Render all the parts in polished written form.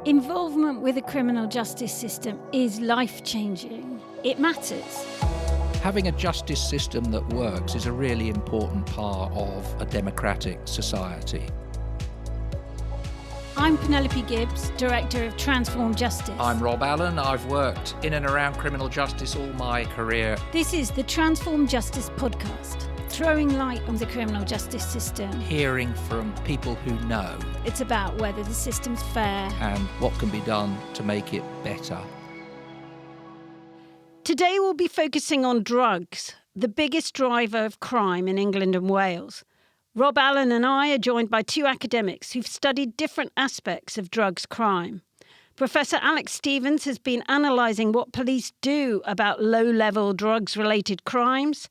Involvement with the criminal justice system is life-changing. It matters. Having a justice system that works is a really important part of a democratic society. I'm Penelope Gibbs, Director of Transform Justice. I'm Rob Allen. I've worked in and around criminal justice all my career. This is the Transform Justice podcast, throwing light on the criminal justice system. Hearing from people who know. It's about whether the system's fair and what can be done to make it better. Today we'll be focusing on drugs, the biggest driver of crime in England and Wales. Rob Allen and I are joined by two academics who've studied different aspects of drugs crime. Professor Alex Stevens has been analysing what police do about low-level drugs-related crimes,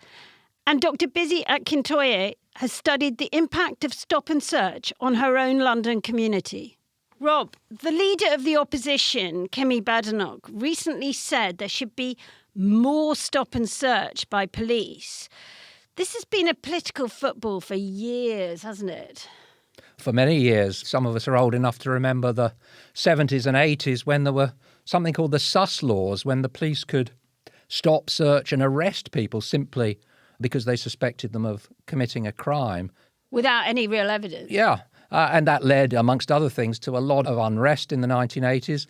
and Dr Bisi Akintoye has studied the impact of stop and search on her own London community. Rob, the leader of the opposition, Kemi Badenoch, recently said there should be more stop and search by police. This has been a political football for years, hasn't it? For many years. Some of us are old enough to remember the 70s and 80s when there were something called the sus laws, when the police could stop, search and arrest people simply because they suspected them of committing a crime. Without any real evidence? Yeah. And that led, amongst other things, to a lot of unrest in the 1980s.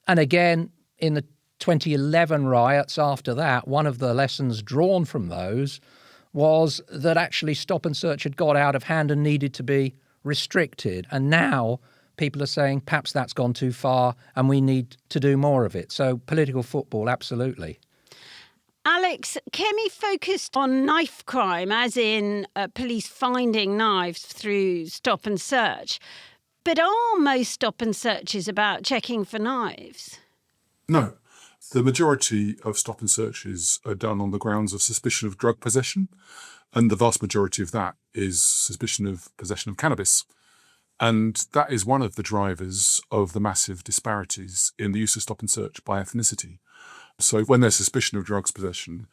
And again, in the 2011 riots after that, one of the lessons drawn from those was that actually stop and search had got out of hand and needed to be restricted. And now people are saying perhaps that's gone too far and we need to do more of it. So political football, absolutely. Alex, Kemi focused on knife crime, as in police finding knives through stop and search. But are most stop and searches about checking for knives? No. The majority of stop and searches are done on the grounds of suspicion of drug possession, and the vast majority of that is suspicion of possession of cannabis. And that is one of the drivers of the massive disparities in the use of stop and search by ethnicity. So when there's suspicion of drugs possession,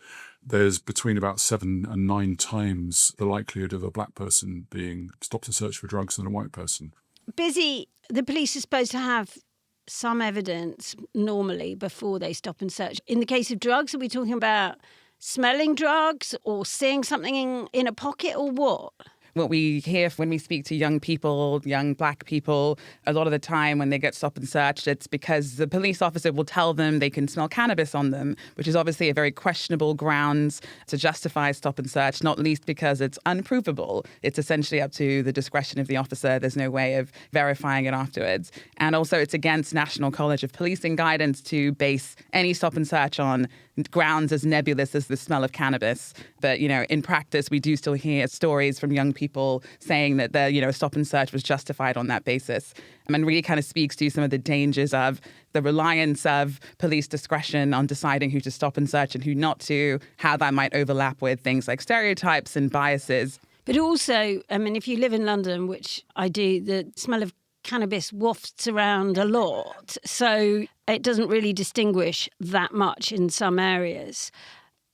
there's between about 7 and 9 times the likelihood of a black person being stopped and searched for drugs than a white person. Bisi, the police are supposed to have some evidence normally before they stop and search. In the case of drugs, are we talking about smelling drugs or seeing something in a pocket or what? What we hear when we speak to young people, young black people, a lot of the time when they get stopped and searched, it's because the police officer will tell them they can smell cannabis on them, which is obviously a very questionable grounds to justify stop and search, not least because it's unprovable. It's essentially up to the discretion of the officer. There's no way of verifying it afterwards. And also it's against National College of Policing guidance to base any stop and search on grounds as nebulous as the smell of cannabis. But, in practice, we do still hear stories from young people saying that the, stop and search was justified on that basis. And really kind of speaks to some of the dangers of the reliance of police discretion on deciding who to stop and search and who not to, how that might overlap with things like stereotypes and biases. But also, if you live in London, which I do, the smell of cannabis wafts around a lot, so it doesn't really distinguish that much in some areas.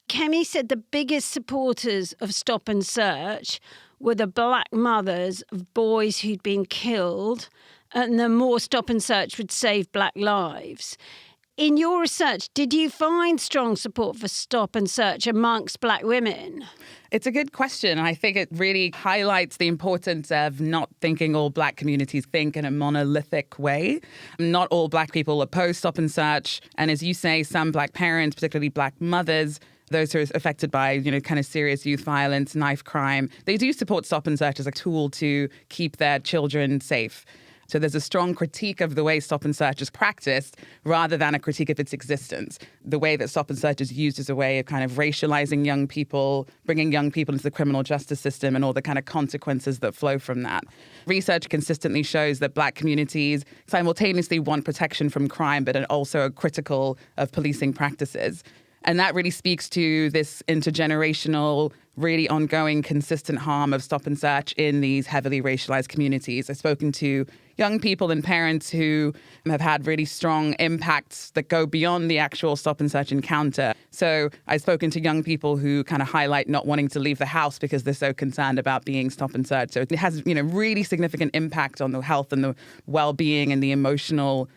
Kemi said the biggest supporters of stop and search were the black mothers of boys who'd been killed, and the more stop and search would save black lives. In your research, did you find strong support for stop and search amongst black women? It's a good question. I think it really highlights the importance of not thinking all black communities think in a monolithic way. Not all black people oppose stop and search. And as you say, some black parents, particularly black mothers, those who are affected by, kind of serious youth violence, knife crime, they do support stop and search as a tool to keep their children safe. So there's a strong critique of the way stop and search is practiced rather than a critique of its existence. The way that stop and search is used as a way of kind of racializing young people, bringing young people into the criminal justice system and all the kind of consequences that flow from that. Research consistently shows that black communities simultaneously want protection from crime, but are also critical of policing practices. And that really speaks to this intergenerational, really ongoing, consistent harm of stop and search in these heavily racialized communities. I've spoken to young people and parents who have had really strong impacts that go beyond the actual stop and search encounter. So I've spoken to young people who kind of highlight not wanting to leave the house because they're so concerned about being stop and search. So it has, really significant impact on the health and the well-being and the emotional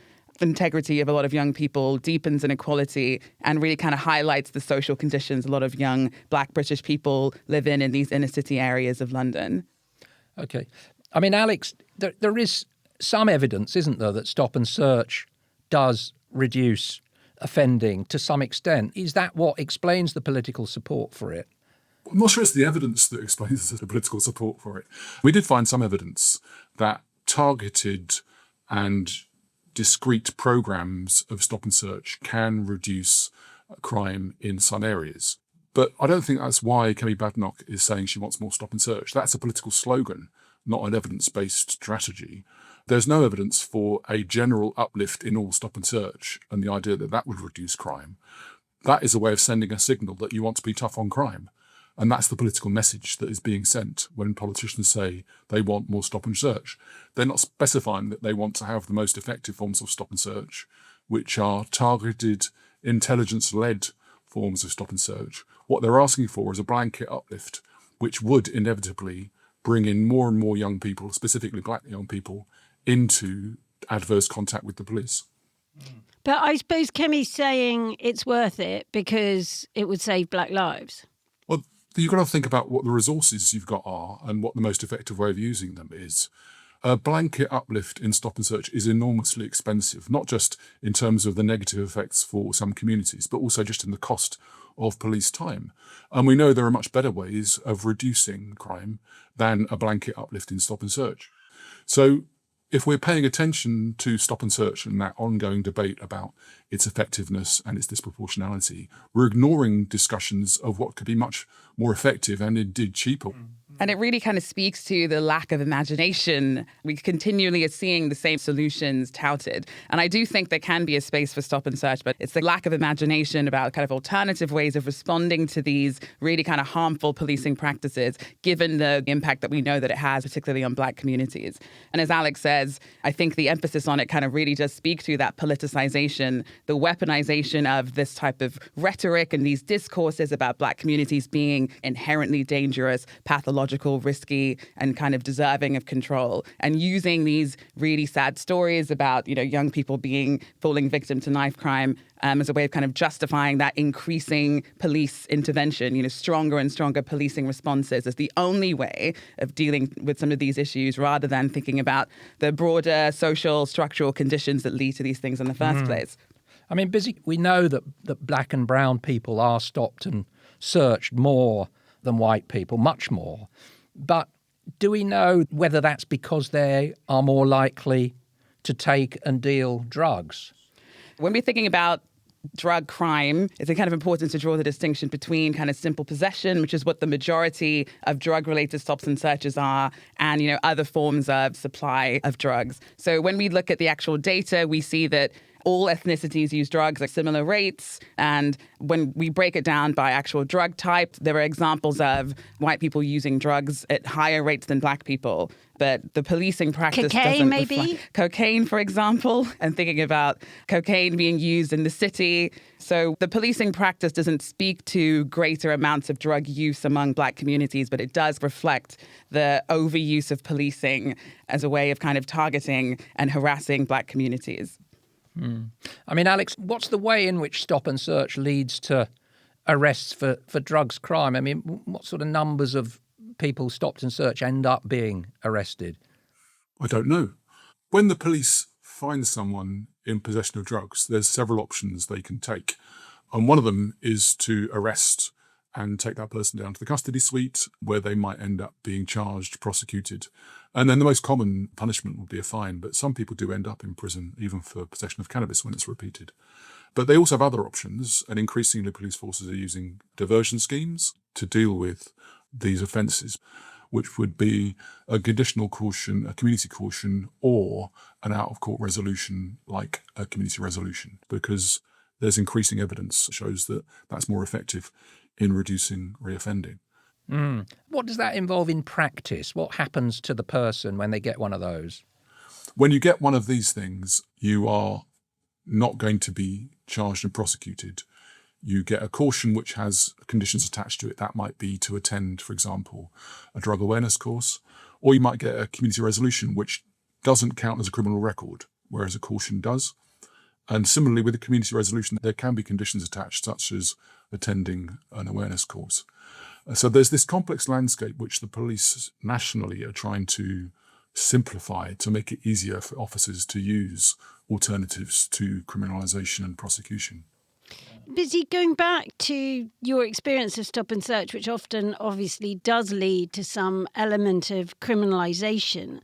integrity of a lot of young people, deepens inequality, and really kind of highlights the social conditions a lot of young Black British people live in these inner city areas of London. Okay. I mean, Alex, there is some evidence, isn't there, that stop and search does reduce offending to some extent. Is that what explains the political support for it? I'm not sure it's the evidence that explains the political support for it. We did find some evidence that targeted and discrete programs of stop and search can reduce crime in some areas. But I don't think that's why Kemi Badenoch is saying she wants more stop and search. That's a political slogan, not an evidence-based strategy. There's no evidence for a general uplift in all stop and search and the idea that that would reduce crime. That is a way of sending a signal that you want to be tough on crime. And that's the political message that is being sent when politicians say they want more stop and search. They're not specifying that they want to have the most effective forms of stop and search, which are targeted, intelligence-led forms of stop and search. What they're asking for is a blanket uplift, which would inevitably bring in more and more young people, specifically Black young people, into adverse contact with the police. But I suppose Kemi's saying it's worth it because it would save Black lives. Well, you've got to think about what the resources you've got are and what the most effective way of using them is. A blanket uplift in stop and search is enormously expensive, not just in terms of the negative effects for some communities, but also just in the cost of police time. And we know there are much better ways of reducing crime than a blanket uplift in stop and search. So if we're paying attention to stop and search and that ongoing debate about its effectiveness and its disproportionality, we're ignoring discussions of what could be much more effective and indeed cheaper. And it really kind of speaks to the lack of imagination. We continually are seeing the same solutions touted. And I do think there can be a space for stop and search, but it's the lack of imagination about kind of alternative ways of responding to these really kind of harmful policing practices, given the impact that we know that it has, particularly on Black communities. And as Alex says, I think the emphasis on it kind of really does speak to that politicization, the weaponization of this type of rhetoric and these discourses about Black communities being inherently dangerous, pathological, risky, and kind of deserving of control, and using these really sad stories about, young people falling victim to knife crime as a way of kind of justifying that increasing police intervention, stronger and stronger policing responses as the only way of dealing with some of these issues, rather than thinking about the broader social structural conditions that lead to these things in the first place. I mean, we know that Black and brown people are stopped and searched more than white people, much more. But do we know whether that's because they are more likely to take and deal drugs? When we're thinking about drug crime, it's kind of important to draw the distinction between kind of simple possession, which is what the majority of drug-related stops and searches are, and, other forms of supply of drugs. So when we look at the actual data, we see that all ethnicities use drugs at similar rates. And when we break it down by actual drug type, there are examples of white people using drugs at higher rates than Black people. But the policing practice Cocaine, maybe? Cocaine, for example, and thinking about cocaine being used in the city. So the policing practice doesn't speak to greater amounts of drug use among Black communities, but it does reflect the overuse of policing as a way of kind of targeting and harassing Black communities. I mean, Alex, what's the way in which stop and search leads to arrests for drugs crime? I mean, what sort of numbers of people stopped and searched end up being arrested? I don't know. When the police find someone in possession of drugs, there's several options they can take. And one of them is to arrest and take that person down to the custody suite, where they might end up being charged, prosecuted. And then the most common punishment would be a fine, but some people do end up in prison, even for possession of cannabis when it's repeated. But they also have other options, and increasingly police forces are using diversion schemes to deal with these offences, which would be a conditional caution, a community caution, or an out-of-court resolution like a community resolution, because there's increasing evidence that shows that that's more effective in reducing reoffending. What does that involve in practice? What happens to the person when they get one of those? When you get one of these things, you are not going to be charged and prosecuted. You get a caution which has conditions attached to it. That might be to attend, for example, a drug awareness course, or you might get a community resolution which doesn't count as a criminal record, whereas a caution does. And similarly, with the community resolution, there can be conditions attached, such as attending an awareness course. So there's this complex landscape which the police nationally are trying to simplify to make it easier for officers to use alternatives to criminalisation and prosecution. Bisi, going back to your experience of stop and search, which often obviously does lead to some element of criminalisation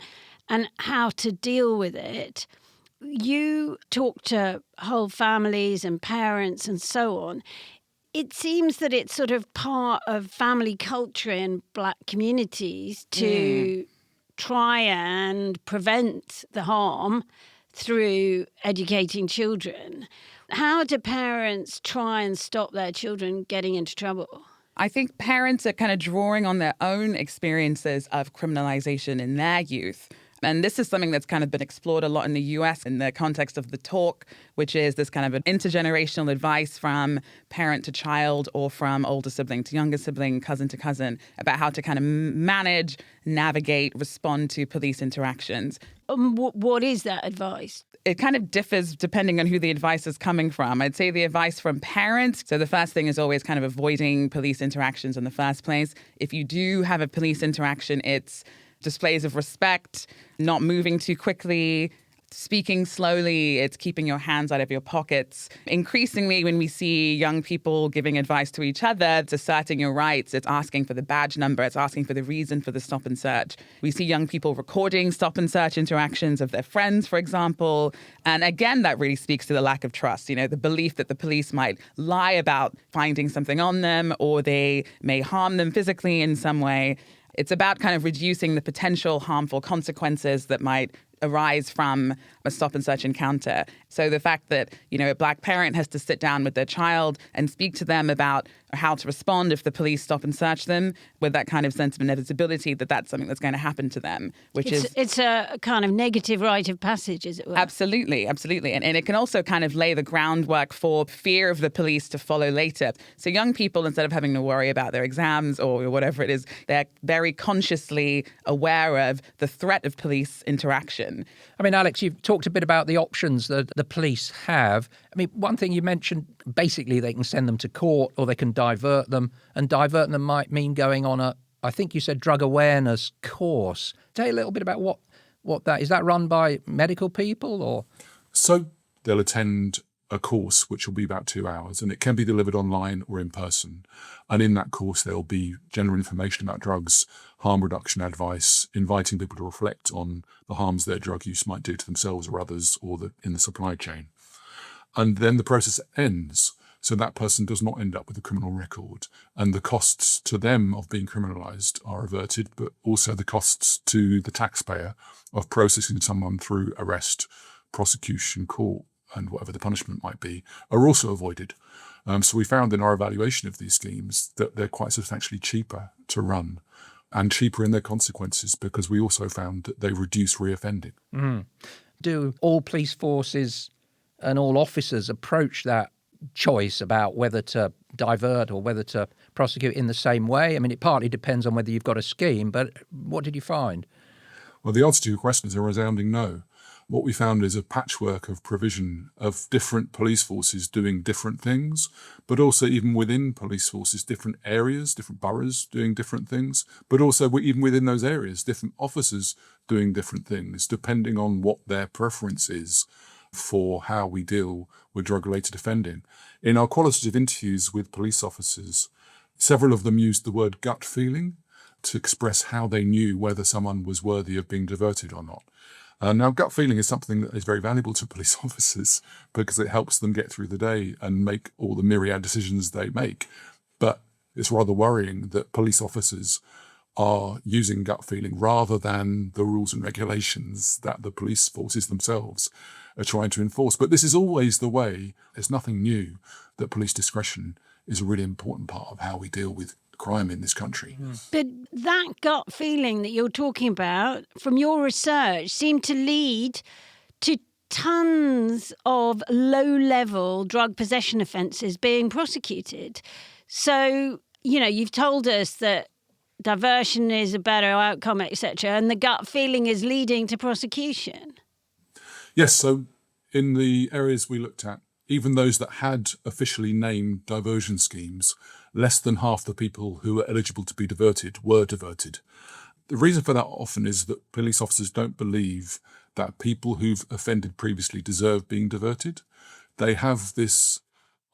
and how to deal with it, you talk to whole families and parents and so on. It seems that it's sort of part of family culture in black communities to try and prevent the harm through educating children. How do parents try and stop their children getting into trouble? I think parents are kind of drawing on their own experiences of criminalization in their youth. And this is something that's kind of been explored a lot in the US in the context of the talk, which is this kind of an intergenerational advice from parent to child or from older sibling to younger sibling, cousin to cousin, about how to kind of manage, navigate, respond to police interactions. What is that advice? It kind of differs depending on who the advice is coming from. I'd say the advice from parents. So the first thing is always kind of avoiding police interactions in the first place. If you do have a police interaction, it's displays of respect, not moving too quickly, speaking slowly, it's keeping your hands out of your pockets. Increasingly, when we see young people giving advice to each other, it's asserting your rights, it's asking for the badge number, it's asking for the reason for the stop and search. We see young people recording stop and search interactions of their friends, for example. And again, that really speaks to the lack of trust, the belief that the police might lie about finding something on them or they may harm them physically in some way. It's about kind of reducing the potential harmful consequences that might arise from a stop and search encounter. So the fact that, a black parent has to sit down with their child and speak to them about how to respond if the police stop and search them with that kind of sense of inevitability that that's something that's going to happen to them, It's a kind of negative rite of passage, as it were. Absolutely. And it can also kind of lay the groundwork for fear of the police to follow later. So young people, instead of having to worry about their exams or whatever it is, they're very consciously aware of the threat of police interaction. I mean, Alex, you've talked a bit about the options that the police have. I mean, one thing you mentioned, basically they can send them to court or they can divert them. And diverting them might mean going on I think you said drug awareness course. Tell you a little bit about what that is. That run by medical people or? So they'll attend a course which will be about 2 hours, and it can be delivered online or in person. And in that course, there'll be general information about drugs, harm reduction advice, inviting people to reflect on the harms their drug use might do to themselves or others or in the supply chain. And then the process ends. So that person does not end up with a criminal record. And the costs to them of being criminalised are averted, but also the costs to the taxpayer of processing someone through arrest, prosecution, court, and whatever the punishment might be, are also avoided. So we found in our evaluation of these schemes that they're quite substantially cheaper to run and cheaper in their consequences, because we also found that they reduce reoffending. Do all police forces and all officers approach that choice about whether to divert or whether to prosecute in the same way? I mean, it partly depends on whether you've got a scheme, but what did you find? Well, the answer to your question is a resounding no. What we found is a patchwork of provision of different police forces doing different things, but also even within police forces, different areas, different boroughs doing different things, but also even within those areas, different officers doing different things, depending on what their preference is for how we deal with drug-related offending. In our qualitative interviews with police officers, several of them used the word gut feeling to express how they knew whether someone was worthy of being diverted or not. Now, gut feeling is something that is very valuable to police officers because it helps them get through the day and make all the myriad decisions they make. But it's rather worrying that police officers are using gut feeling rather than the rules and regulations that the police forces themselves are trying to enforce. But this is always the way. There's nothing new that police discretion is a really important part of how we deal with crime in this country. But that gut feeling that you're talking about from your research seemed to lead to tons of low-level drug possession offences being prosecuted. So, you've told us that diversion is a better outcome, etc., and the gut feeling is leading to prosecution. Yes, so In the areas we looked at, even those that had officially named diversion schemes, less than half the people who were eligible to be diverted were diverted. The reason for that often is that police officers don't believe that people who've offended previously deserve being diverted. They have this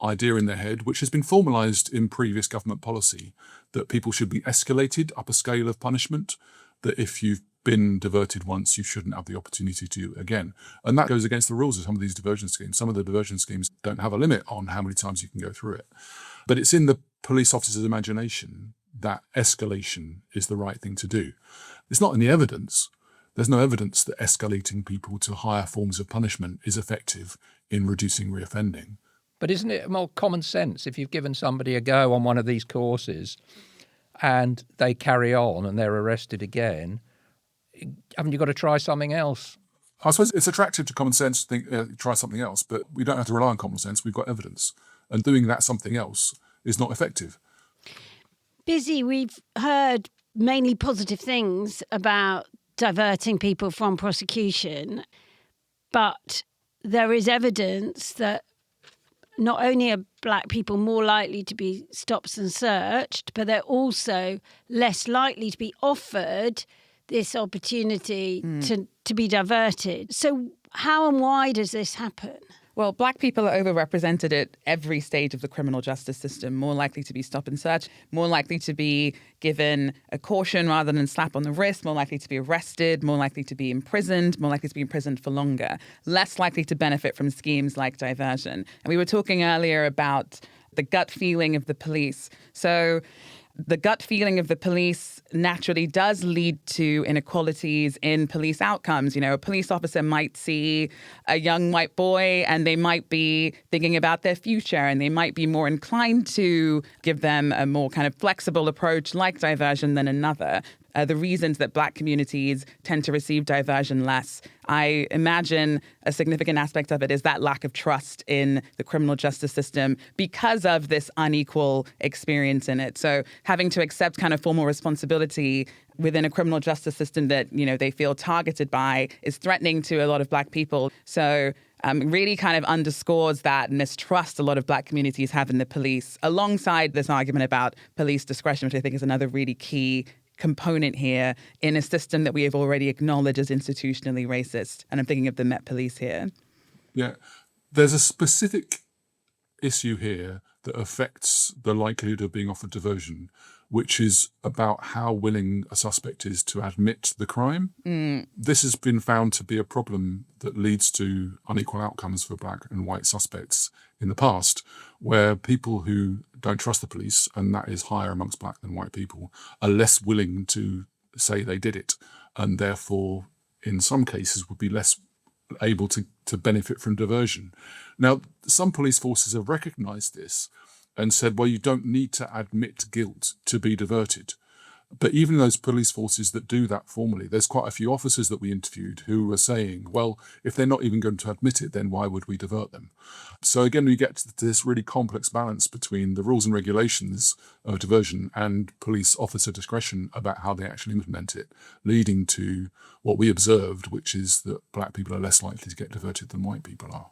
idea in their head, which has been formalised in previous government policy, that people should be escalated up a scale of punishment, that if you've been diverted once, you shouldn't have the opportunity to do it again. And that goes against the rules of some of these diversion schemes. Some of the diversion schemes don't have a limit on how many times you can go through it. But it's in the police officer's imagination that escalation is the right thing to do. It's not in the evidence. There's no evidence that escalating people to higher forms of punishment is effective in reducing reoffending. But isn't it more common sense if you've given somebody a go on one of these courses and they carry on and they're arrested again, haven't you got to try something else? I suppose it's attractive to common sense to think, try something else, but we don't have to rely on common sense. We've got evidence. And doing that something else is not effective. Bisi, we've heard mainly positive things about diverting people from prosecution, but there is evidence that not only are black people more likely to be stopped and searched, but they're also less likely to be offered this opportunity to be diverted. So how and why does this happen? Well, black people are overrepresented at every stage of the criminal justice system, more likely to be stop and search, more likely to be given a caution rather than a slap on the wrist, more likely to be arrested, more likely to be imprisoned, more likely to be imprisoned for longer, less likely to benefit from schemes like diversion. And we were talking earlier about the gut feeling of the police. So the gut feeling of the police naturally does lead to inequalities in police outcomes. You know, a police officer might see a young white boy and they might be thinking about their future and they might be more inclined to give them a more kind of flexible approach like diversion than another. The reasons that black communities tend to receive diversion less, I imagine a significant aspect of it is that lack of trust in the criminal justice system because of this unequal experience in it. So having to accept kind of formal responsibility within a criminal justice system that, you know, they feel targeted by is threatening to a lot of black people. So really kind of underscores that mistrust a lot of black communities have in the police, alongside this argument about police discretion, which I think is another really key component here in a system that we have already acknowledged as institutionally racist. And I'm thinking of the Met Police here. Yeah. There's a specific issue here that affects the likelihood of being offered diversion, which is about how willing a suspect is to admit the crime. This has been found to be a problem that leads to unequal outcomes for black and white suspects in the past, where people who don't trust the police, and that is higher amongst black than white people, are less willing to say they did it, and therefore, in some cases, would be less able to benefit from diversion. Now, some police forces have recognised this and said, well, you don't need to admit guilt to be diverted. But even those police forces that do that formally, there's quite a few officers that we interviewed who were saying, well, if they're not even going to admit it, then why would we divert them? So again, we get to this really complex balance between the rules and regulations of diversion and police officer discretion about how they actually implement it, leading to what we observed, which is that black people are less likely to get diverted than white people are.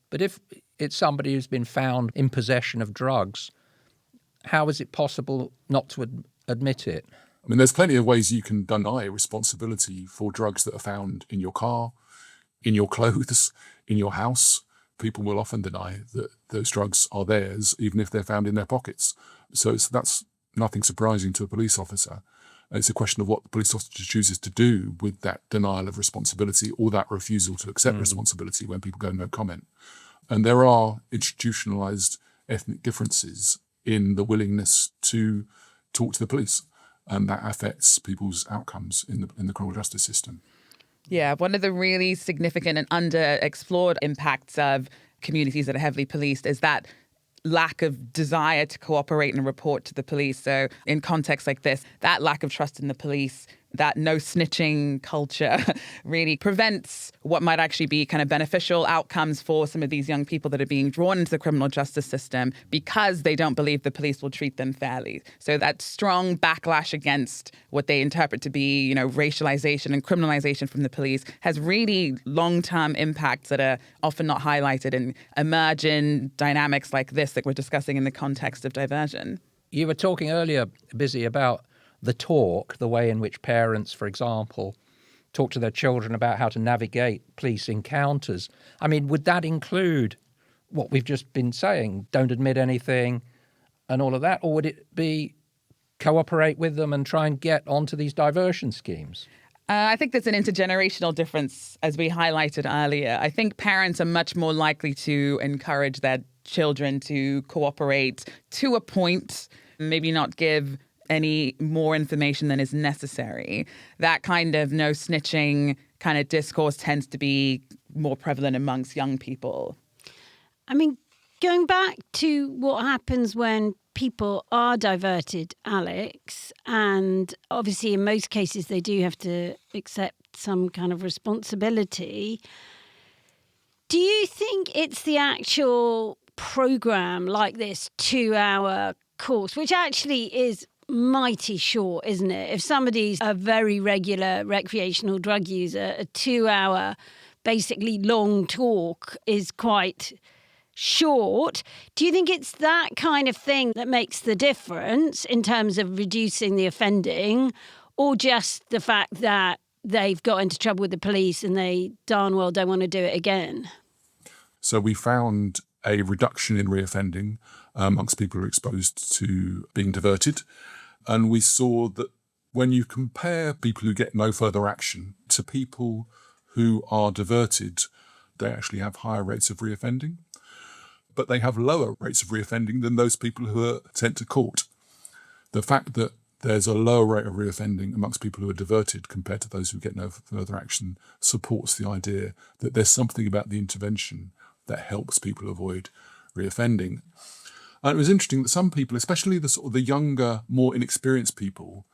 But if it's somebody who's been found in possession of drugs, how is it possible not to admit it? I mean, there's plenty of ways you can deny responsibility for drugs that are found in your car, in your clothes, in your house. People will often deny that those drugs are theirs, even if they're found in their pockets. So that's nothing surprising to a police officer. It's a question of what the police officer chooses to do with that denial of responsibility or that refusal to accept responsibility when people go no comment. And there are institutionalized ethnic differences in the willingness to talk to the police, and that affects people's outcomes in the criminal justice system. Yeah, one of the really significant and underexplored impacts of communities that are heavily policed is that lack of desire to cooperate and report to the police. So in contexts like this, that lack of trust in the police that no snitching culture really prevents what might actually be kind of beneficial outcomes for some of these young people that are being drawn into the criminal justice system because they don't believe the police will treat them fairly. So that strong backlash against what they interpret to be, racialization and criminalization from the police has really long-term impacts that are often not highlighted and emerge in dynamics like this that we're discussing in the context of diversion. You were talking earlier, Bisi, about the way in which parents, for example, talk to their children about how to navigate police encounters. I mean, would that include what we've just been saying, don't admit anything and all of that? Or would it be cooperate with them and try and get onto these diversion schemes? I think there's an intergenerational difference, as we highlighted earlier. I think parents are much more likely to encourage their children to cooperate to a point, maybe not give any more information than is necessary. That kind of no snitching kind of discourse tends to be more prevalent amongst young people. I mean, going back to what happens when people are diverted, Alex, and obviously in most cases they do have to accept some kind of responsibility. Do you think it's the actual program like this 2-hour course, which actually is mighty short, isn't it? If somebody's a very regular recreational drug user, a 2-hour, basically long talk is quite short. Do you think it's that kind of thing that makes the difference in terms of reducing the offending, or just the fact that they've got into trouble with the police and they darn well don't want to do it again? So we found a reduction in reoffending amongst people who are exposed to being diverted. And we saw that when you compare people who get no further action to people who are diverted, they actually have higher rates of reoffending. But they have lower rates of reoffending than those people who are sent to court. The fact that there's a lower rate of reoffending amongst people who are diverted compared to those who get no further action supports the idea that there's something about the intervention that helps people avoid reoffending. And it was interesting that some people, especially the younger, more inexperienced people,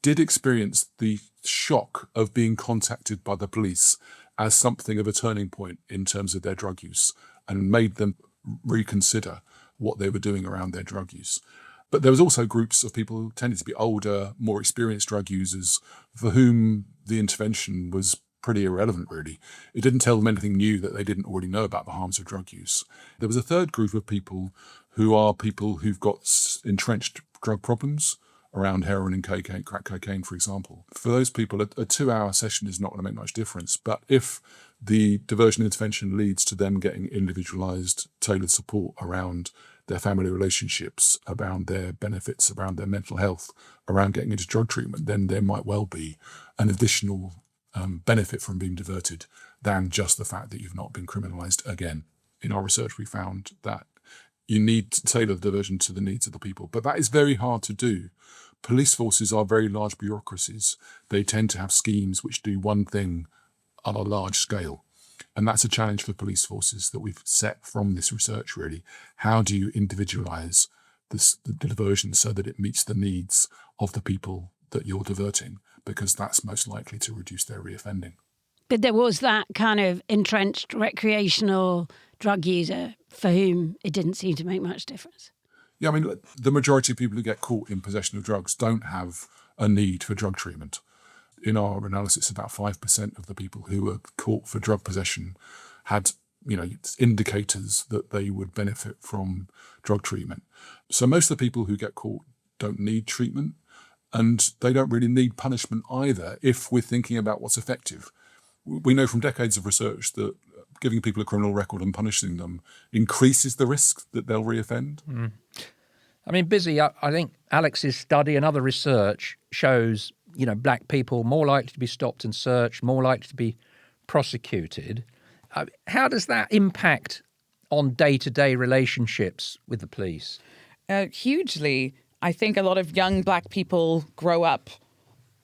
did experience the shock of being contacted by the police as something of a turning point in terms of their drug use, and made them reconsider what they were doing around their drug use. But there was also groups of people who tended to be older, more experienced drug users, for whom the intervention was pretty irrelevant, really. It didn't tell them anything new that they didn't already know about the harms of drug use. There was a third group of people who are people who've got entrenched drug problems around heroin and cocaine, crack cocaine, for example. For those people, a 2-hour session is not going to make much difference. But if the diversion intervention leads to them getting individualised, tailored support around their family relationships, around their benefits, around their mental health, around getting into drug treatment, then there might well be an additional benefit from being diverted than just the fact that you've not been criminalised again. In our research, we found that you need to tailor the diversion to the needs of the people. But that is very hard to do. Police forces are very large bureaucracies. They tend to have schemes which do one thing on a large scale. And that's a challenge for police forces that we've set from this research, really. How do you individualise the diversion so that it meets the needs of the people that you're diverting? Because that's most likely to reduce their reoffending. But there was that kind of entrenched recreational drug user for whom it didn't seem to make much difference. Yeah, I mean, the majority of people who get caught in possession of drugs don't have a need for drug treatment. In our analysis, about 5% of the people who were caught for drug possession had, indicators that they would benefit from drug treatment. So most of the people who get caught don't need treatment, and they don't really need punishment either if we're thinking about what's effective. We know from decades of research that giving people a criminal record and punishing them increases the risk that they'll reoffend. Mm. I mean, Bisi, I think Alex's study and other research shows, black people more likely to be stopped and searched, more likely to be prosecuted. How does that impact on day-to-day relationships with the police? Hugely. I think a lot of young black people grow up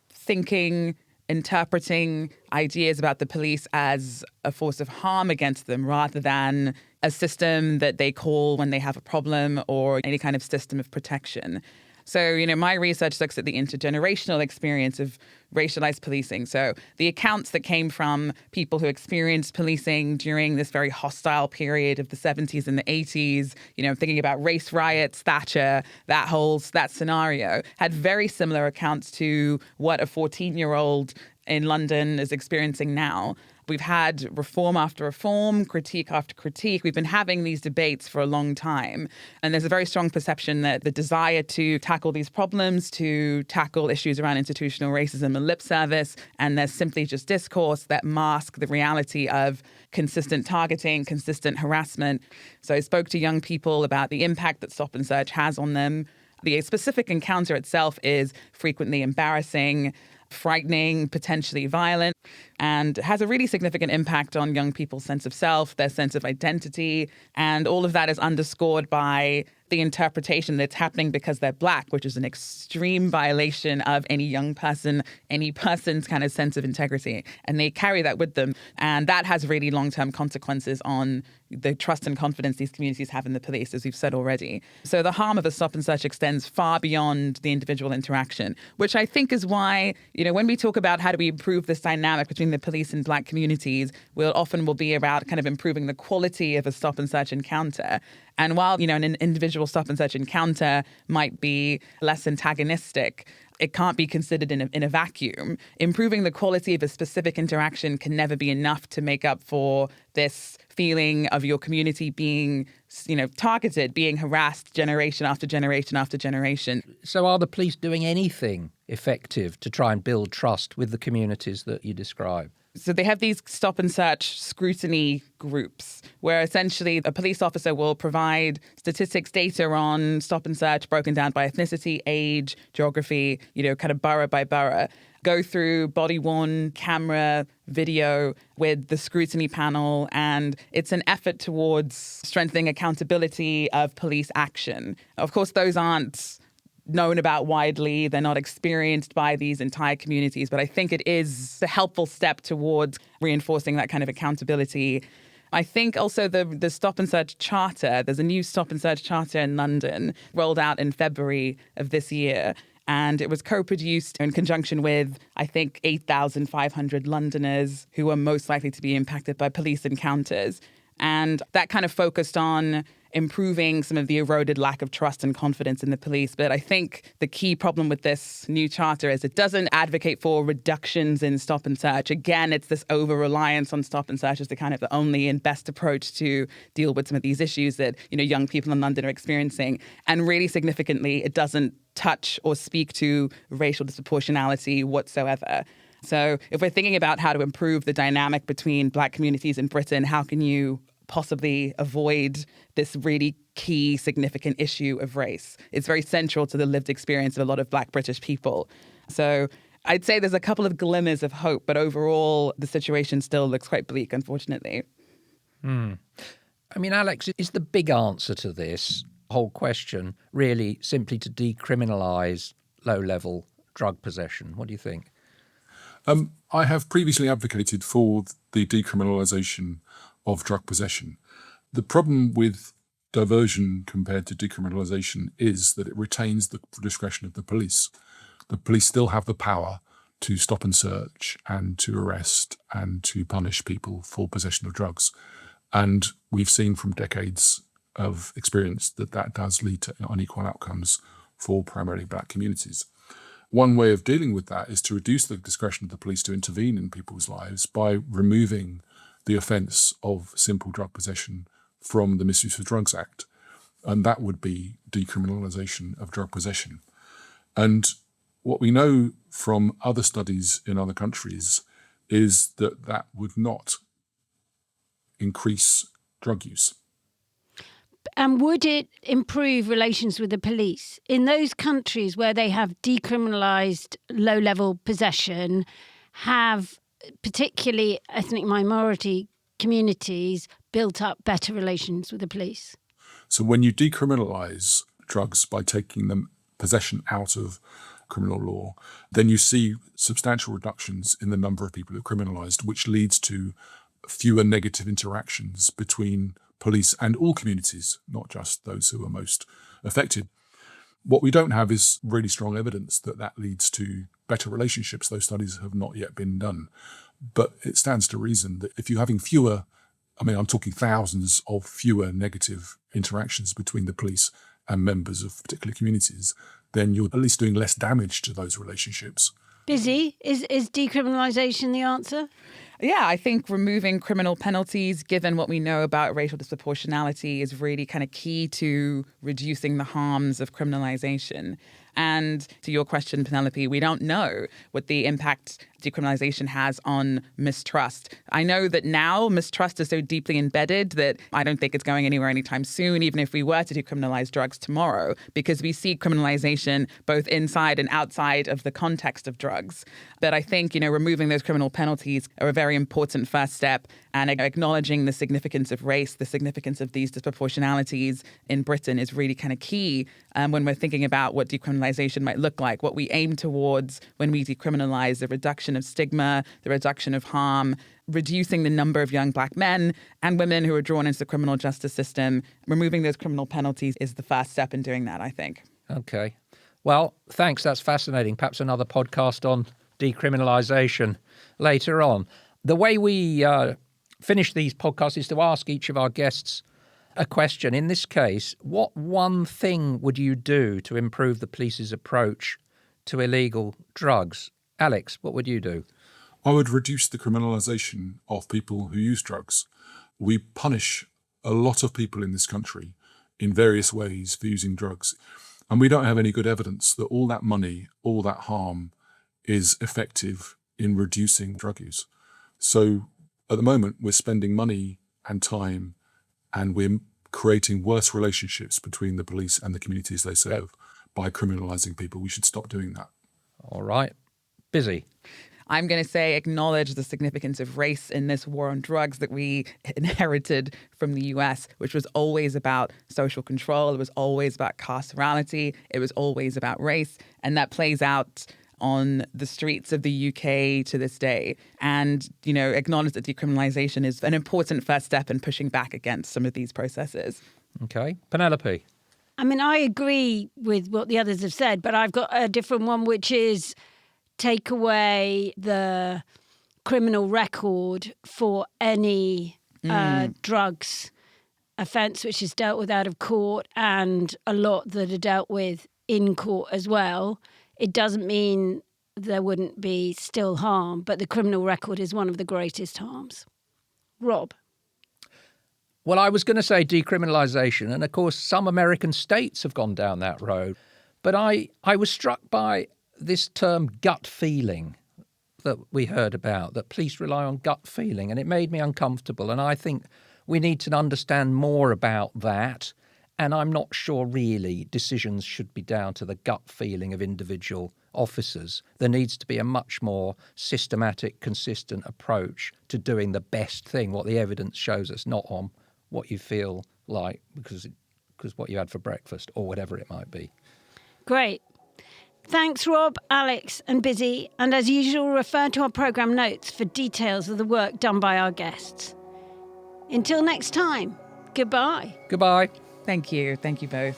thinking, interpreting ideas about the police as a force of harm against them rather than a system that they call when they have a problem or any kind of system of protection. So, my research looks at the intergenerational experience of racialized policing. So the accounts that came from people who experienced policing during this very hostile period of the 70s and the 80s, thinking about race riots, Thatcher, that scenario, had very similar accounts to what a 14-year-old in London is experiencing now. We've had reform after reform, critique after critique. We've been having these debates for a long time. And there's a very strong perception that the desire to tackle these problems, to tackle issues around institutional racism and lip service, and there's simply just discourse that mask the reality of consistent targeting, consistent harassment. So I spoke to young people about the impact that stop and search has on them. The specific encounter itself is frequently embarrassing, frightening, potentially violent, and has a really significant impact on young people's sense of self, their sense of identity. And all of that is underscored by the interpretation that it's happening because they're Black, which is an extreme violation of any young person, any person's kind of sense of integrity. And they carry that with them. And that has really long-term consequences on the trust and confidence these communities have in the police, as we've said already. So the harm of a stop and search extends far beyond the individual interaction, which I think is why, when we talk about how do we improve this dynamic between the police and Black communities, will be about kind of improving the quality of a stop and search encounter. And while, an individual stop and search encounter might be less antagonistic, it can't be considered in a vacuum. Improving the quality of a specific interaction can never be enough to make up for this feeling of your community being, targeted, being harassed generation after generation after generation. So are the police doing anything effective to try and build trust with the communities that you describe? So they have these stop and search scrutiny groups where essentially a police officer will provide statistics, data on stop and search broken down by ethnicity, age, geography, kind of borough by borough, go through body-worn camera video with the scrutiny panel. And it's an effort towards strengthening accountability of police action. Of course, those aren't known about widely. They're not experienced by these entire communities. But I think it is a helpful step towards reinforcing that kind of accountability. I think also the Stop and Search Charter, there's a new Stop and Search Charter in London, rolled out in February of this year. And it was co-produced in conjunction with, I think, 8,500 Londoners who were most likely to be impacted by police encounters. And that kind of focused on improving some of the eroded lack of trust and confidence in the police. But I think the key problem with this new charter is it doesn't advocate for reductions in stop and search. Again, it's this over-reliance on stop and search as the kind of the only and best approach to deal with some of these issues that, young people in London are experiencing. And really significantly, it doesn't touch or speak to racial disproportionality whatsoever. So if we're thinking about how to improve the dynamic between Black communities in Britain, how can you possibly avoid this really key, significant issue of race? It's very central to the lived experience of a lot of Black British people. So I'd say there's a couple of glimmers of hope, but overall, the situation still looks quite bleak, unfortunately. I mean, Alex, is the big answer to this whole question really simply to decriminalise low-level drug possession? What do you think? I have previously advocated for the decriminalisation of drug possession. The problem with diversion compared to decriminalisation is that it retains the discretion of the police. The police still have the power to stop and search and to arrest and to punish people for possession of drugs. And we've seen from decades of experience that that does lead to unequal outcomes for primarily Black communities. One way of dealing with that is to reduce the discretion of the police to intervene in people's lives by removing the offence of simple drug possession from the Misuse of Drugs Act. And that would be decriminalisation of drug possession. And what we know from other studies in other countries is that that would not increase drug use. And would it improve relations with the police? In those countries where they have decriminalised low-level possession, have particularly ethnic minority communities built up better relations with the police? So when you decriminalise drugs by taking them possession out of criminal law, then you see substantial reductions in the number of people who are criminalised, which leads to fewer negative interactions between police and all communities, not just those who are most affected. What we don't have is really strong evidence that that leads to better relationships. Those studies have not yet been done. But it stands to reason that if you're having fewer, I'm talking thousands of fewer negative interactions between the police and members of particular communities, then you're at least doing less damage to those relationships. Bisi, is decriminalisation the answer? Yeah, I think removing criminal penalties, given what we know about racial disproportionality, is really kind of key to reducing the harms of criminalisation. And to your question, Penelope, we don't know what the impact decriminalisation has on mistrust. I know that now mistrust is so deeply embedded that I don't think it's going anywhere anytime soon, even if we were to decriminalise drugs tomorrow, because we see criminalisation both inside and outside of the context of drugs. But I think, removing those criminal penalties are a very important first step, and acknowledging the significance of race, the significance of these disproportionalities in Britain is really kind of key when we're thinking about what decriminalisation might look like, what we aim towards when we decriminalise, the reduction of stigma, the reduction of harm, reducing the number of young black men and women who are drawn into the criminal justice system. Removing those criminal penalties is the first step in doing that, I think. Okay. Well, thanks. That's fascinating. Perhaps another podcast on decriminalisation later on. The way we finish these podcasts is to ask each of our guests a question. In this case, what one thing would you do to improve the police's approach to illegal drugs? Alex, what would you do? I would reduce the criminalisation of people who use drugs. We punish a lot of people in this country in various ways for using drugs. And we don't have any good evidence that all that money, all that harm is effective in reducing drug use. So at the moment, we're spending money and time, and we're creating worse relationships between the police and the communities they serve by criminalising people. We should stop doing that. All right. Bisi. I'm going to say acknowledge the significance of race in this war on drugs that we inherited from the US, which was always about social control. It was always about carcerality. It was always about race. And that plays out on the streets of the UK to this day. And, acknowledge that decriminalisation is an important first step in pushing back against some of these processes. Okay. Penelope. I agree with what the others have said, but I've got a different one, which is take away the criminal record for any drugs offence which is dealt with out of court, and a lot that are dealt with in court as well. It doesn't mean there wouldn't be still harm, but the criminal record is one of the greatest harms. Rob? Well, I was going to say decriminalisation, and of course some American states have gone down that road. But I was struck by this term gut feeling that we heard about, that police rely on gut feeling, and it made me uncomfortable. And I think we need to understand more about that. And I'm not sure really decisions should be down to the gut feeling of individual officers. There needs to be a much more systematic, consistent approach to doing the best thing, what the evidence shows us, not on what you feel like because what you had for breakfast or whatever it might be. Great. Thanks, Rob, Alex and Bisi. And as usual, refer to our programme notes for details of the work done by our guests. Until next time, goodbye. Goodbye. Thank you. Thank you both.